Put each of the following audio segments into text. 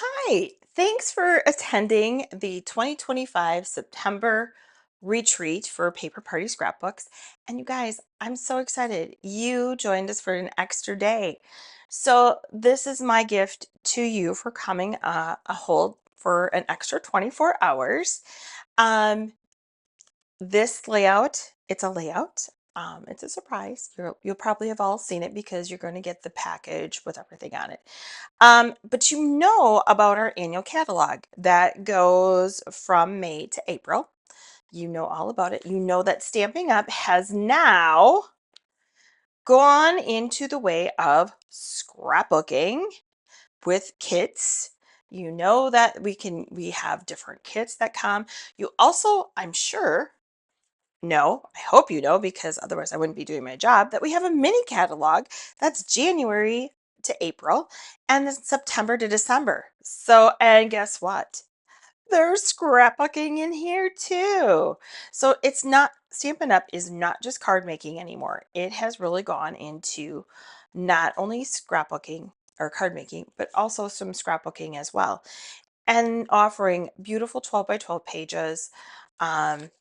Hi, thanks for attending the 2025 September retreat for Paper Party Scrapbooks. And you guys, I'm so excited. You joined us for an extra day. So this is my gift to you for coming a hold for an extra 24 hours. Um, this layout, it's a layout. It's a surprise. You'll probably have all seen it because you're going to get the package with everything on it. But you know about our annual catalog that goes from May to April. You know all about it. You know that Stampin' Up! Has now gone into the way of scrapbooking with kits. You know that we have different kits that come. You also, I'm sure, know, I hope you know, because otherwise I wouldn't be doing my job, that we have a mini catalog that's January to April and then September to December. So, and guess what? There's scrapbooking in here too. So it's not, Stampin' Up! Is not just card making anymore. It has really gone into not only scrapbooking or card making, but also some scrapbooking as well, and offering beautiful 12 by 12 pages,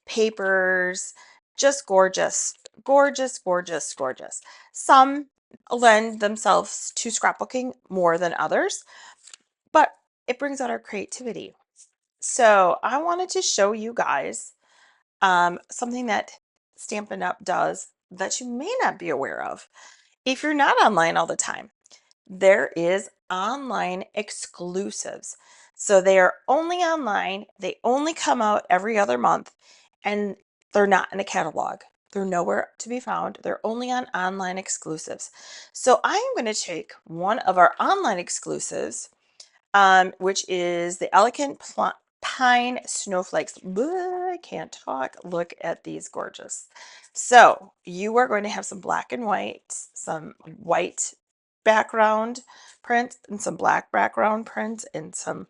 papers, just gorgeous, gorgeous, gorgeous, gorgeous. Some lend themselves to scrapbooking more than others, but it brings out our creativity. So I wanted to show you guys something that Stampin' Up! Does that you may not be aware of if you're not online all the time. There is online exclusives. So they are only online, they only come out every other month, and they're not in a catalog. They're nowhere to be found. They're only on online exclusives. So I am going to take one of our online exclusives, which is the Elegant Pine Snowflakes. I can't talk. Look at these gorgeous. So you are going to have some black and white, some white background print and some black background print and some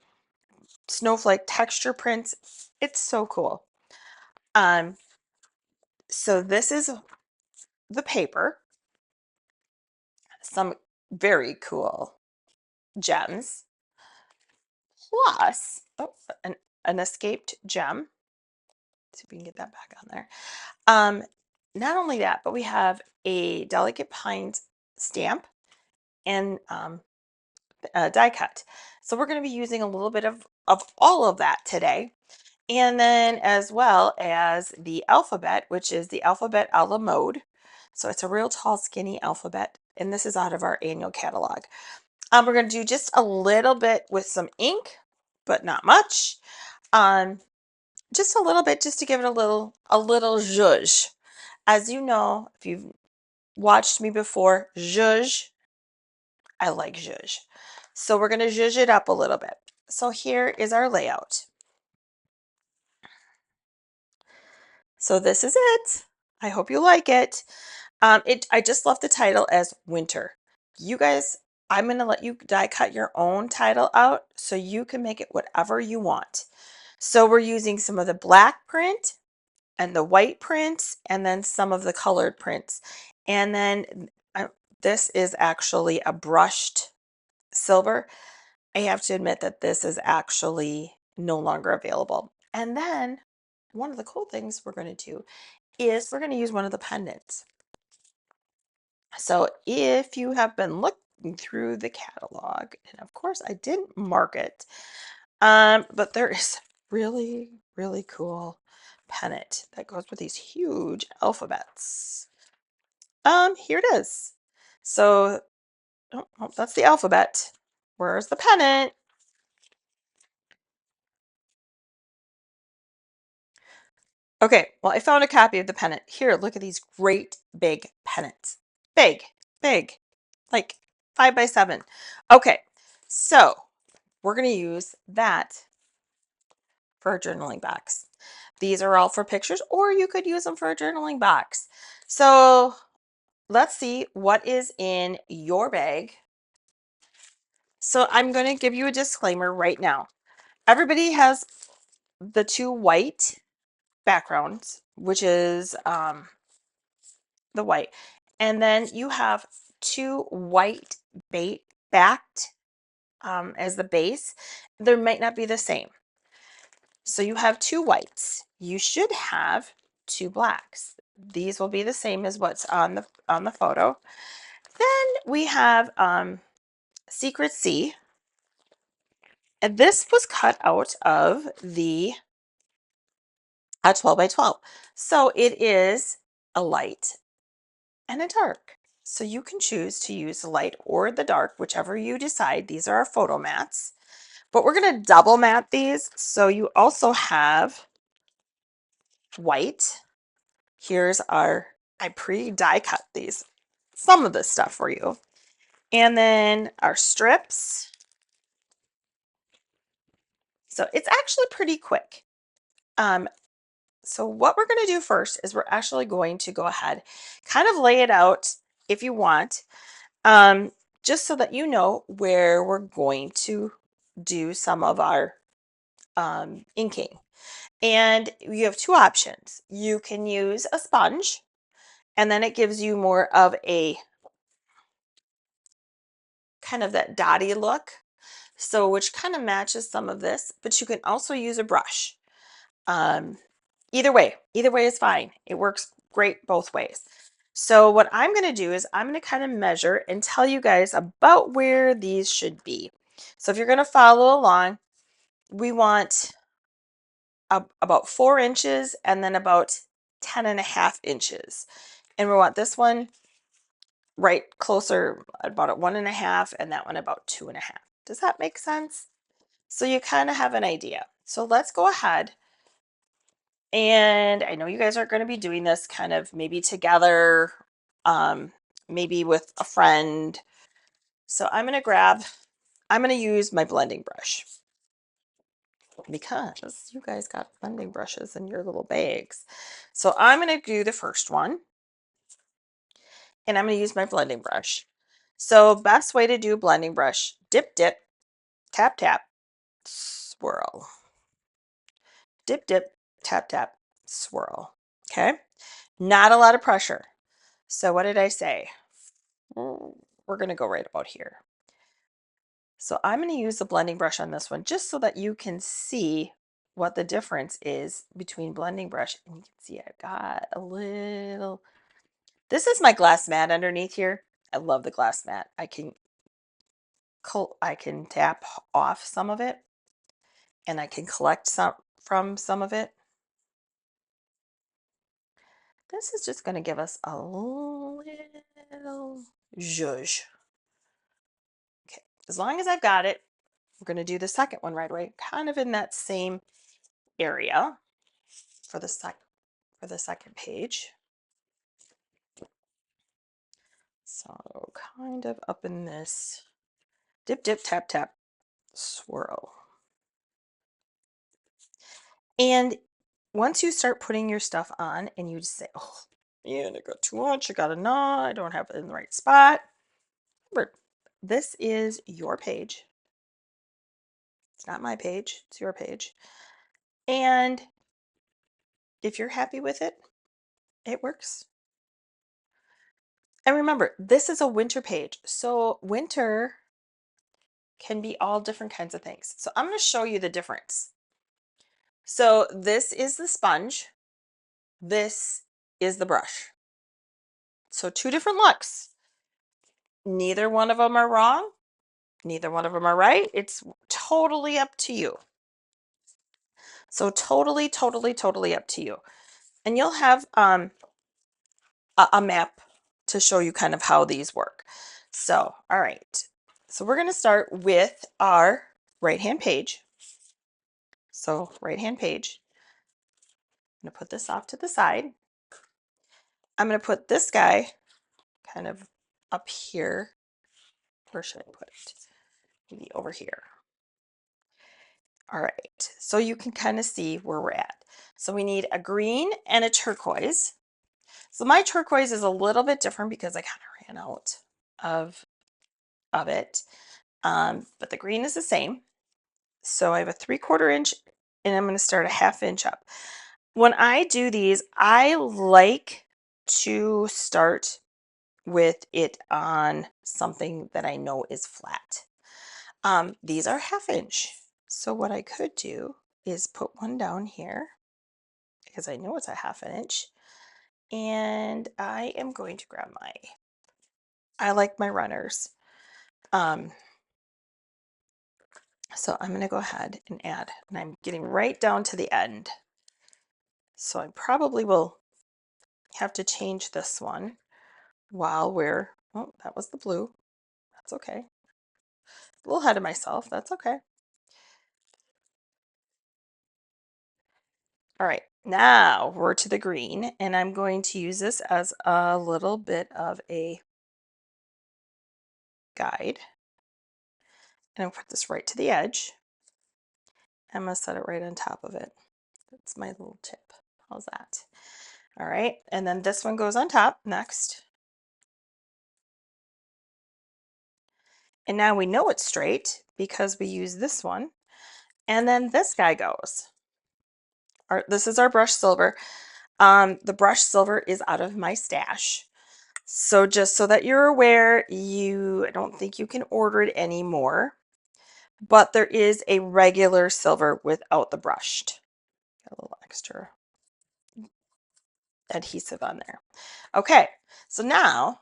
snowflake texture prints. It's so cool. Um, so this is the paper, some very cool gems, plus an escaped gem. See if we can get that back on there. Not only that, but we have a Delicate Pines stamp and die cut. So we're going to be using a little bit of all of that today. And then as well as the alphabet, which is the alphabet a la mode. So it's a real tall, skinny alphabet. And this is out of our annual catalog. We're going to do just a little bit with some ink, but not much. Um, just a little bit, just to give it a little zhuzh. As you know, if you've watched me before, zhuzh, I like zhuzh. So we're going to zhuzh it up a little bit. So here is our layout. So this is it. I hope you like it. I just left the title as Winter. You guys, I'm going to let you die cut your own title out so you can make it whatever you want. So we're using some of the black print and the white prints and then some of the colored prints. And then this is actually a brushed silver. I have to admit that this is actually no longer available. And then one of the cool things we're going to do is we're going to use one of the pendants. So if you have been looking through the catalog, and of course I didn't mark it, but there is really, really cool pennant that goes with these huge alphabets. Here it is. So, oh, that's the alphabet. Where's the pennant? Okay, well, I found a copy of the pennant. Here, look at these great big pennants. Big, big, like 5 by 7. Okay, so we're going to use that for a journaling box. These are all for pictures, or you could use them for a journaling box. So let's see what is in your bag. So I'm going to give you a disclaimer right now. Everybody has the two white backgrounds, which is the white. And then you have two white backed as the base, there might not be the same. So you have 2 whites. You should have 2 blacks. These will be the same as what's on the photo. Then we have Secret Sea, and this was cut out of the 12 by 12. So it is a light and a dark. So you can choose to use the light or the dark, whichever you decide. These are our photo mats, but we're going to double mat these. So you also have white. Here's I pre-die cut these, some of this stuff for you. And then our strips. So it's actually pretty quick. So what we're going to do first is we're actually going to go ahead, kind of lay it out if you want, just so that you know where we're going to do some of our inking. And you have 2 options. You can use a sponge, and then it gives you more of a kind of that dotty look. So which kind of matches some of this, but you can also use a brush. Um, either way is fine. It works great both ways. So what I'm going to do is I'm going to kind of measure and tell you guys about where these should be. So if you're going to follow along, we want about 4 inches and then about 10.5 inches. And we want this one right closer about at 1.5 and that one about 2.5. Does that make sense? So you kind of have an idea. So let's go ahead. And I know you guys are going to be doing this kind of maybe together, maybe with a friend. So I'm going to use my blending brush because you guys got blending brushes in your little bags. So I'm going to do the first one and I'm going to use my blending brush. So best way to do blending brush, dip, dip, tap, tap, swirl. Dip, dip, tap, tap, swirl. Okay. Not a lot of pressure. So what did I say? We're going to go right about here. So I'm going to use the blending brush on this one just so that you can see what the difference is between blending brush. And you can see I've got a little, this is my glass mat underneath here. I love the glass mat. I can tap off some of it and I can collect some from some of it. This is just going to give us a little zhuzh. Okay, as long as I've got it, we're going to do the second one right away, kind of in that same area for the second page. So kind of up in this dip, dip, tap, tap, swirl. And once you start putting your stuff on and you just say, oh, man, I got too much, I got a knot, I don't have it in the right spot. Remember, this is your page. It's not my page, it's your page. And if you're happy with it, it works. And remember, this is a winter page. So winter can be all different kinds of things. So I'm going to show you the difference. So this is the sponge. This is the brush. So 2 different looks. Neither one of them are wrong. Neither one of them are right. It's totally up to you. So totally, totally, totally up to you. And you'll have a map to show you kind of how these work. So, all right. So we're going to start with our right-hand page. So right-hand page. I'm going to put this off to the side. I'm going to put this guy kind of up here. Where should I put it? Maybe over here. All right, so you can kind of see where we're at. So we need a green and a turquoise. So my turquoise is a little bit different because I kind of ran out of it. But the green is the same. So I have a 3/4 inch and I'm going to start a 1/2 inch up. When I do these, I like to start with it on something that I know is flat. These are 1/2 inch. So what I could do is put one down here because I know it's a 1/2 inch. And I am going to grab I like my runners. Um, so I'm going to go ahead and add, and I'm getting right down to the end. So I probably will have to change this one while oh, that was the blue. That's okay. A little ahead of myself. That's okay. All right, now we're to the green, and I'm going to use this as a little bit of a guide. And I'll put this right to the edge. I'm going to set it right on top of it. That's my little tip. How's that? All right, and then this one goes on top next. And now we know it's straight because we use this one. And then this guy goes. This is our brushed silver. The brushed silver is out of my stash. So just so that you're aware, I don't think you can order it anymore, but there is a regular silver without the brushed. Got a little extra adhesive on there. Okay, so now,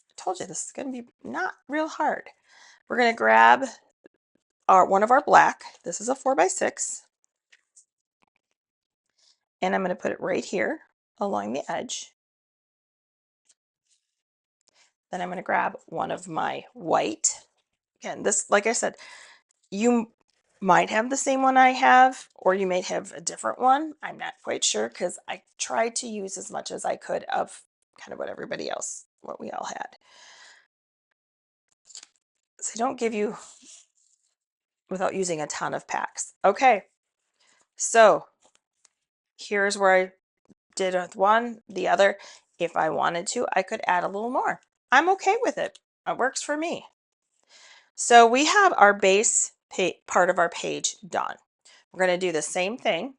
I told you this is going to be not real hard. We're going to grab one of our black. This is a 4x6. And I'm going to put it right here along the edge. Then I'm going to grab one of my white. Again, this, like I said, you might have the same one I have, or you may have a different one. I'm not quite sure because I tried to use as much as I could of kind of what we all had. So they don't give you without using a ton of packs. Okay, so here's where I did with one, the other. If I wanted to, I could add a little more. I'm okay with it. It works for me. So we have our base part of our page done. We're going to do the same thing.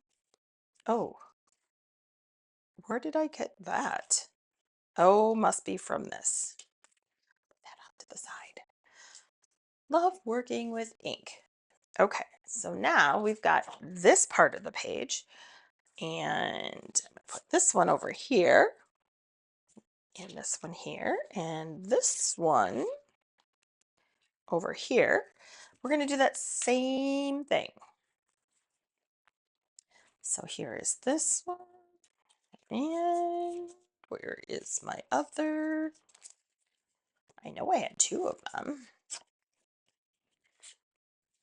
Oh, where did I get that? Oh, must be from this. Put that off to the side. Love working with ink. Okay, so now we've got this part of the page, and I'm going to put this one over here, and this one here, and this one over here. We're going to do that same thing. So here is this one, and where is my other? I know I had two of them.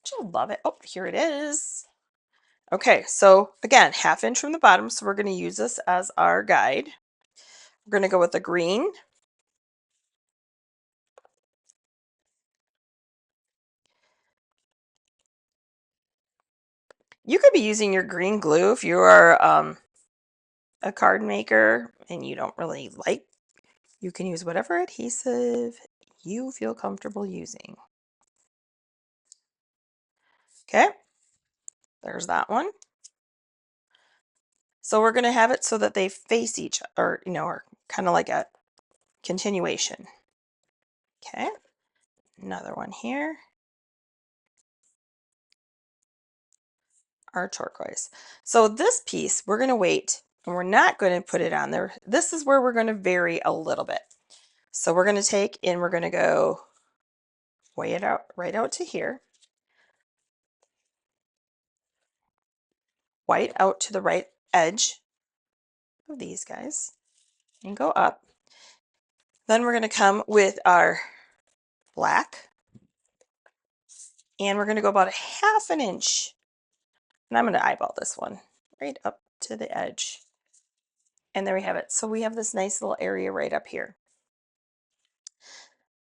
She'll love it. Oh, here it is. Okay, so again, 1/2 inch from the bottom. So we're going to use this as our guide. We're going to go with the green. You could be using your green glue if you are a card maker and you don't really like. You can use whatever adhesive you feel comfortable using. Okay, there's that one. So we're going to have it so that they face each other, or kind of like a continuation. Okay, another one here. Our turquoise. So this piece, we're going to wait, and we're not going to put it on there. This is where we're going to vary a little bit. So we're going to take and we're going to go way it out, right out to here. White out to the right edge of these guys and go up. Then we're going to come with our black, and we're going to go about a 1/2 inch, and I'm going to eyeball this one right up to the edge. And there we have it. So we have this nice little area right up here.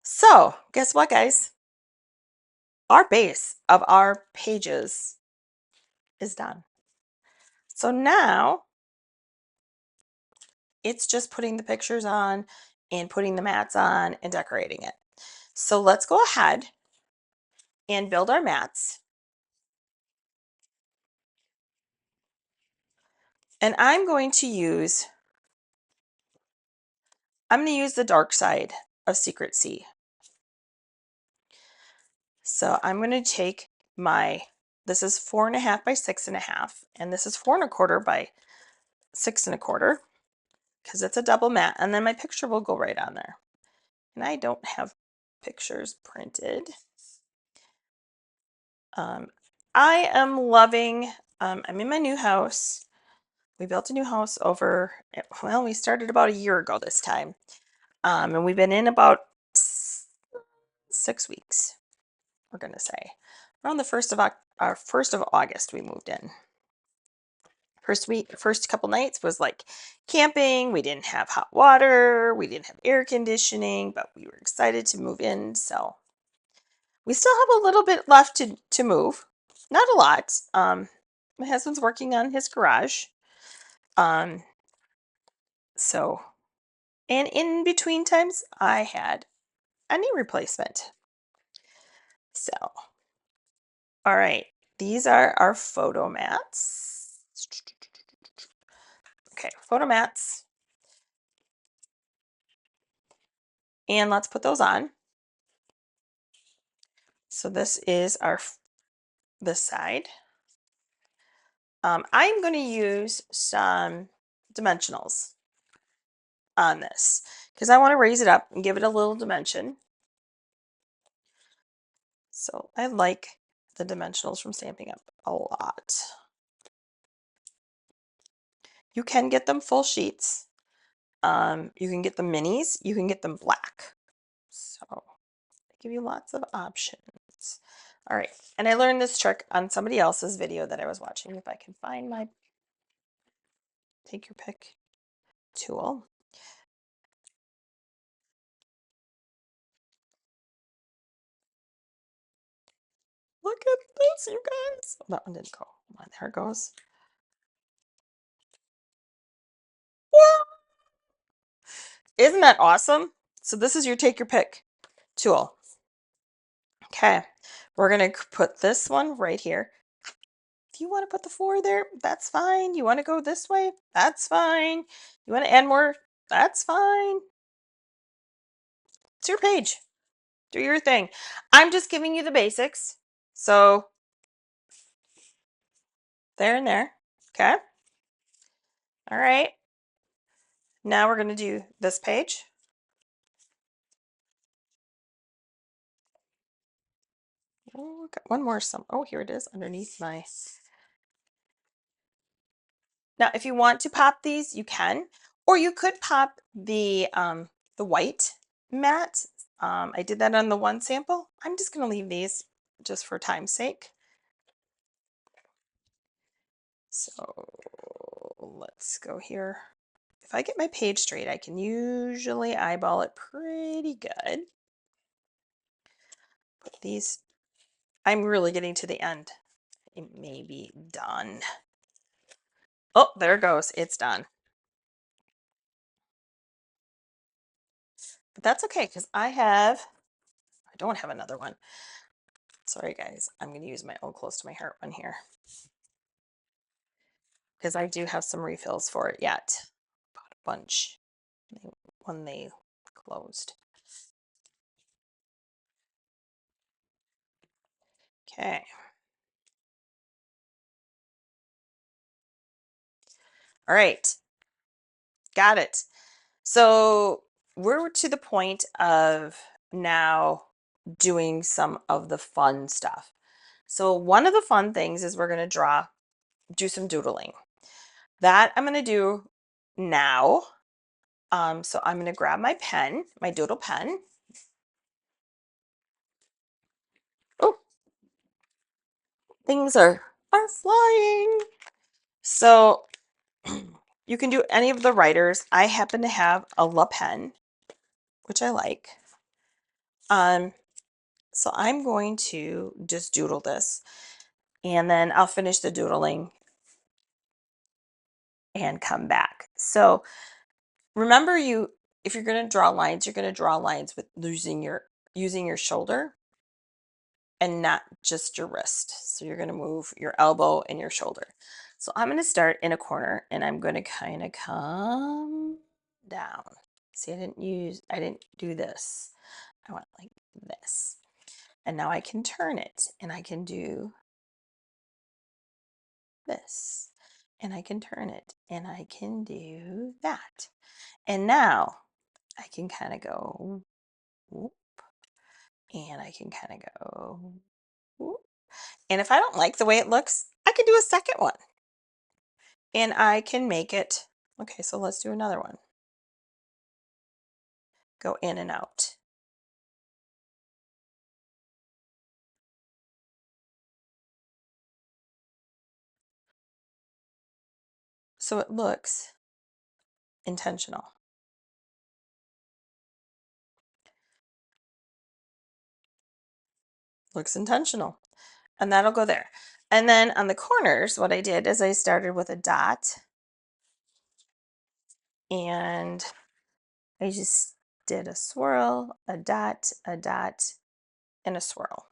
So guess what, guys? Our base of our pages is done. So now it's just putting the pictures on and putting the mats on and decorating it. So let's go ahead and build our mats. And I'm going to use the dark side of Secret Sea. So I'm going to take this is 4.5 by 6.5, and this is 4.25 by 6.25, because it's a double mat, and then my picture will go right on there. And I don't have pictures printed. I am loving, I'm in my new house. We built a new house well, we started about a year ago this time. And we've been in about 6 weeks, we're going to say. Around the 1st of August, we moved in. First couple nights was like camping. We didn't have hot water. We didn't have air conditioning, but we were excited to move in. So we still have a little bit left to move. Not a lot. My husband's working on his garage. So, and in between times, I had a knee replacement. So, all right, these are our photo mats. Okay, photo mats. And let's put those on. So this is this side. I'm going to use some dimensionals on this because I want to raise it up and give it a little dimension. So I like the dimensionals from Stampin' Up! A lot. You can get them full sheets. You can get them minis. You can get them black. So they give you lots of options. All right, and I learned this trick on somebody else's video that I was watching. If I can find my take your pick tool. Look at this, you guys. Oh, that one didn't go. Hold on, there it goes. Wow. Isn't that awesome? So this is your take your pick tool. Okay, we're gonna put this one right here. If you want to put the 4 there, that's fine. You want to go this way, that's fine. You want to add more, that's fine. It's your page. Do your thing. I'm just giving you the basics. So there and there. Okay. All right. Now we're going to do this page. Oh, got one more. Oh, here it is underneath my. Now, if you want to pop these, you can, or you could pop the white mat. I did that on the one sample. I'm just going to leave these just for time's sake. So let's go here. If I get my page straight, I can usually eyeball it pretty good. Put these, I'm really getting to the end. It may be done. Oh, there it goes. It's done. But that's okay because I don't have another one. Sorry, guys. I'm going to use my old close to my heart one here because I do have some refills for it yet. Bought a bunch when they closed. Okay. All right. Got it. So we're to the point of now doing some of the fun stuff. So one of the fun things is we're going to do some doodling. That I'm going to do now. So I'm going to grab my pen, my doodle pen. Oh, things are flying. So you can do any of the writers. I happen to have a La Pen, which I like. So I'm going to just doodle this, and then I'll finish the doodling and come back. So remember, if you're going to draw lines, you're going to draw lines with using your shoulder and not just your wrist. So you're going to move your elbow and your shoulder. So I'm going to start in a corner and I'm going to kind of come down. See, I didn't do this. I went like this. And now I can turn it and I can do this and I can turn it and I can do that. And now I can kind of go whoop, and I can kind of go whoop. And if I don't like the way it looks, I can do a second one and I can make it. Okay, so let's do another one. Go in and out. So it looks intentional. Looks intentional. And that'll go there. And then on the corners, what I did is I started with a dot and I just did a swirl, a dot, and a swirl.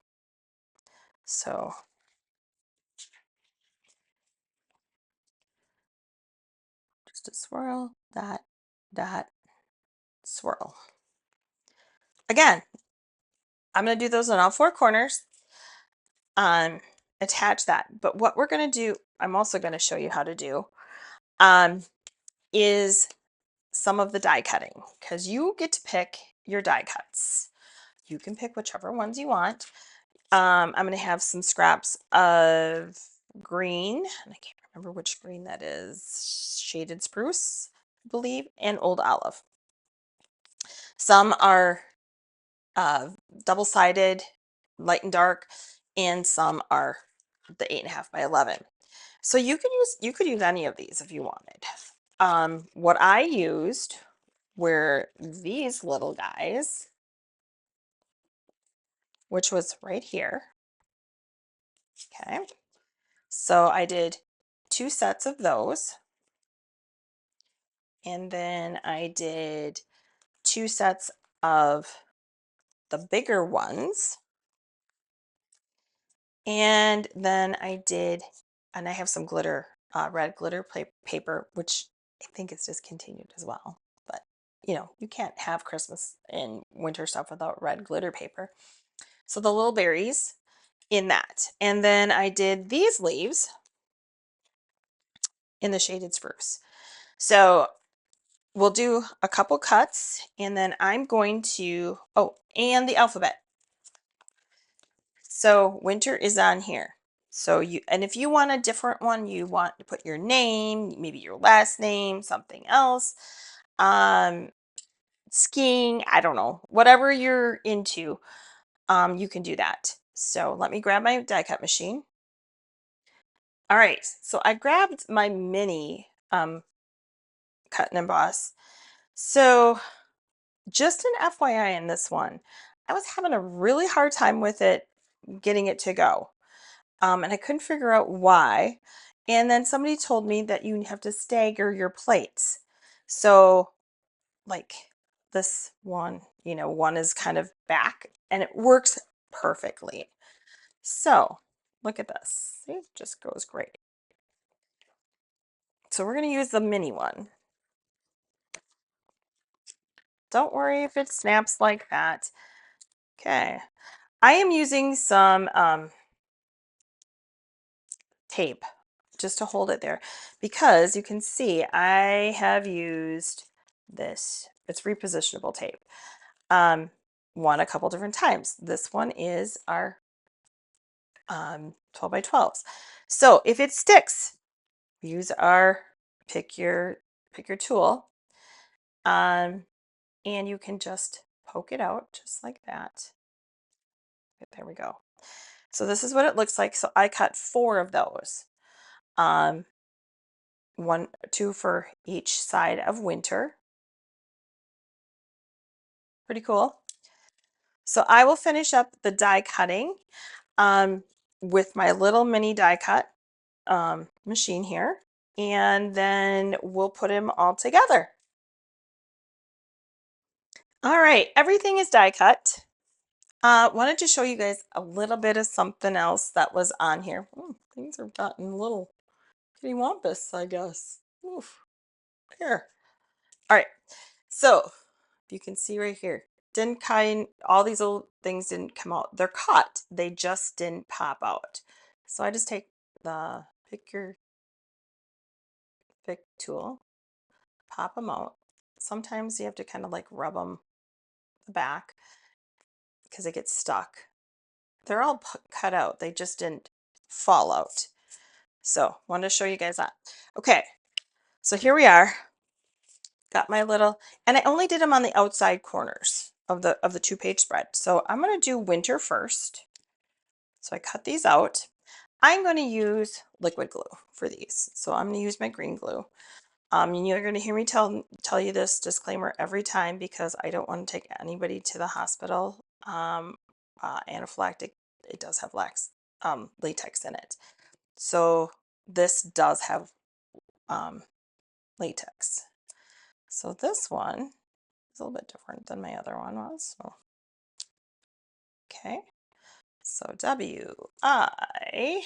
So just a swirl, dot, dot, swirl. Again, I'm going to do those on all four corners. Attach that. But what we're going to do, I'm also going to show you how to do, is some of the die cutting, because you get to pick your die cuts. You can pick whichever ones you want. I'm going to have some scraps of green, and I can't remember which green that is, shaded spruce, I believe, and old olive. Some are double-sided, light and dark, and some are the 8.5 by 11. So you could use any of these if you wanted. What I used were these little guys, which was right here. Okay, so I did 2 sets of those, and then I did 2 sets of the bigger ones, and then I did, and I have some glitter, red glitter paper, which I think is discontinued as well, but you know, you can't have Christmas and winter stuff without red glitter paper. So the little berries in that, and then I did these leaves in the shaded spruce. So we'll do a couple cuts, and then I'm going to, oh, and the alphabet. So winter is on here. So you, and if you want a different one, you want to put your name, maybe your last name, something else, skiing, I don't know, whatever you're into, you can do that. So let me grab my die cut machine. All right, so I grabbed my mini cut and emboss. So just an FYI in this one, I was having a really hard time with it, getting it to go. And I couldn't figure out why. And then somebody told me that you have to stagger your plates. So like this one, you know, one is kind of back and it works perfectly. So look at this. See, it just goes great. So we're going to use the mini one. Don't worry if it snaps like that. Okay. I am using some tape just to hold it there, because you can see I have used this. It's repositionable tape. One a couple different times. This one is our 12 by 12s. So if it sticks, use our pick your tool, and you can just poke it out just like that. There we go. So this is what it looks like. So I cut 4 of those. Um, 2 for each side of winter. Pretty cool. So I will finish up the die cutting with my little mini die cut machine here, and then we'll put them all together. All right, everything is die cut. Wanted to show you guys a little bit of something else that was on here. Things are gotten a little kitty wampus, I guess. Oof. Here. All right, so you can see right here, didn't all these little things didn't come out. They're cut. They just didn't pop out. So I just take the pick tool, pop them out. Sometimes you have to kind of like rub them the back because it gets stuck. They're all cut out. They just didn't fall out. So wanted to show you guys that. Okay, so here we are. Got my little, and I only did them on the outside corners of the 2-page spread. So I'm going to do winter first. So I cut these out. I'm going to use liquid glue for these. So I'm going to use my green glue. And you're going to hear me tell you this disclaimer every time because I don't want to take anybody to the hospital. Anaphylactic, it does have latex in it. So this does have latex. So this one is a little bit different than my other one was. So, okay. So W-I.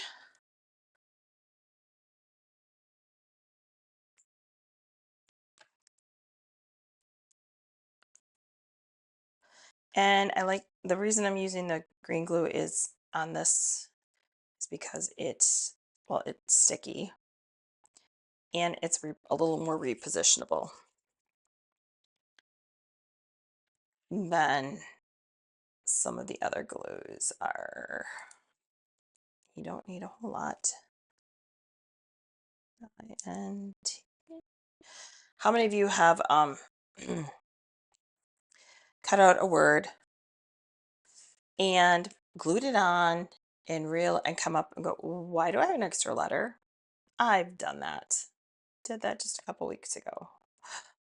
And I like, the reason I'm using the green glue is on this is because it's sticky and it's a little more repositionable than some of the other glues are. You don't need a whole lot. And how many of you have cut out a word and glued it on and come up and go, why do I have an extra letter? I've done that. Did that just a couple weeks ago.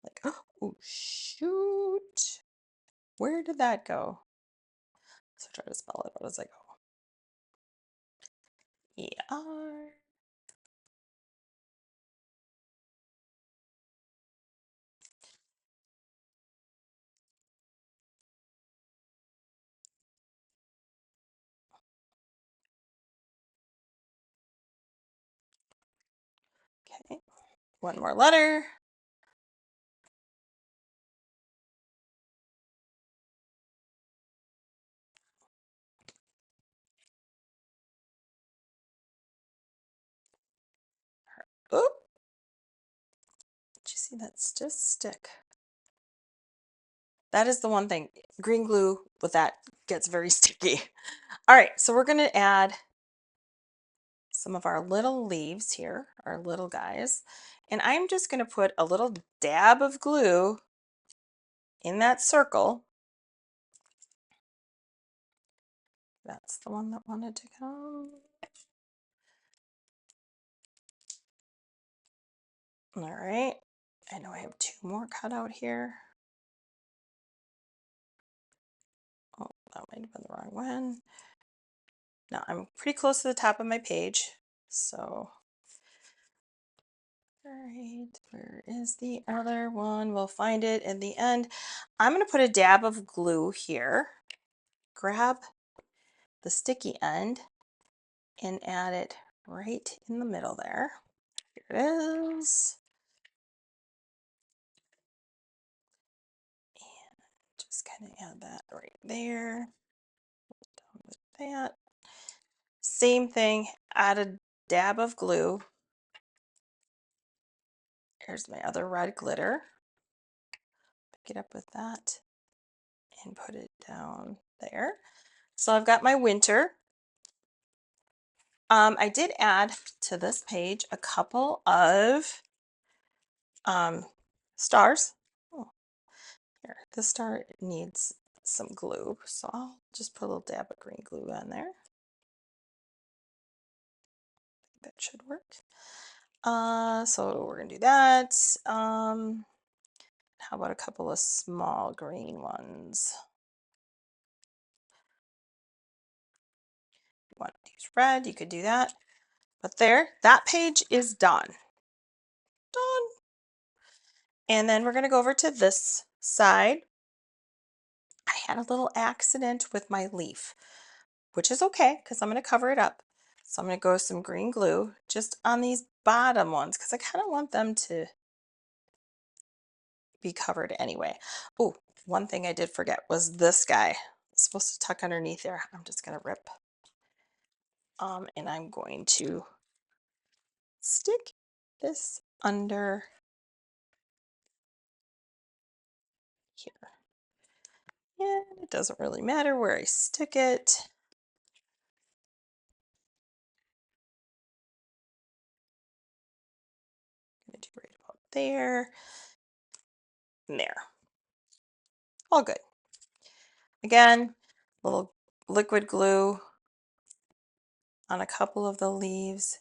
Like, oh shoot. Where did that go? So try to spell it out as I go. E-R. Okay, one more letter. Oh, did you see that just stick? That is the one thing. Green glue with that gets very sticky. All right, so we're going to add some of our little leaves here, our little guys. And I'm just going to put a little dab of glue in that circle. That's the one that wanted to come. All right, I know I have 2 more cut out here. Oh, that might have been the wrong one. Now I'm pretty close to the top of my page. So, all right, where is the other one? We'll find it in the end. I'm going to put a dab of glue here. Grab the sticky end and add it right in the middle there. Here it is. And just kind of add that right there. Down with that. Same thing, add a dab of glue. Here's my other red glitter. Pick it up with that and put it down there. So I've got my winter. I did add to this page a couple of stars. Oh, here, this star needs some glue, so I'll just put a little dab of green glue on there. That should work. So we're gonna do that. How about a couple of small green ones? You want to use red, you could do that. But there, that page is done. Done. And then we're gonna go over to this side. I had a little accident with my leaf, which is okay because I'm going to cover it up. So I'm going to go with some green glue just on these bottom ones because I kind of want them to be covered anyway. Oh, One thing I did forget was this guy. It's supposed to tuck underneath there. I'm just gonna rip. And I'm going to stick this under here. And it doesn't really matter where I stick it. I'm gonna do right about there and there. All good. Again, little liquid glue on a couple of the leaves,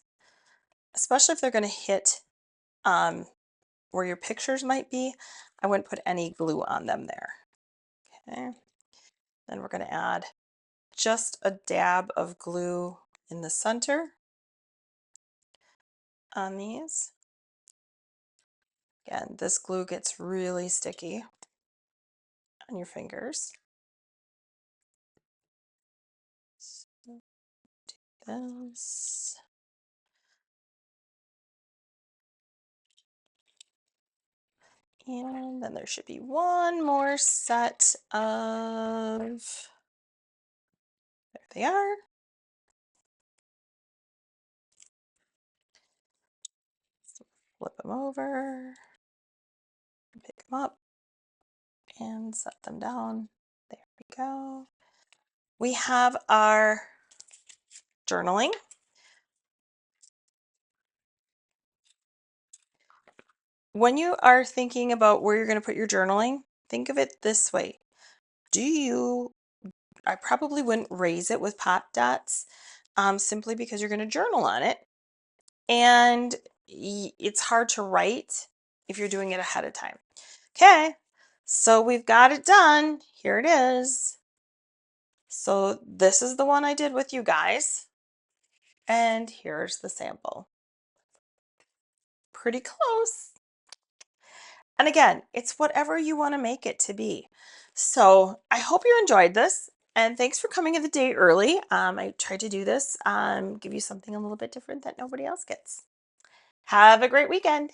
especially if they're going to hit where your pictures might be. I wouldn't put any glue on them there. Okay. Then we're going to add just a dab of glue in the center on these. Again, this glue gets really sticky on your fingers. So do this. And then there should be one more set of, there they are. Flip them over, pick them up, and set them down. There we go. We have our journaling. When you are thinking about where you're going to put your journaling, think of it this way. I probably wouldn't raise it with pop dots simply because you're going to journal on it. And it's hard to write if you're doing it ahead of time. Okay, so we've got it done. Here it is. So this is the one I did with you guys. And here's the sample. Pretty close. And again, it's whatever you want to make it to be. So I hope you enjoyed this. And thanks for coming in the day early. I tried to do this, give you something a little bit different that nobody else gets. Have a great weekend.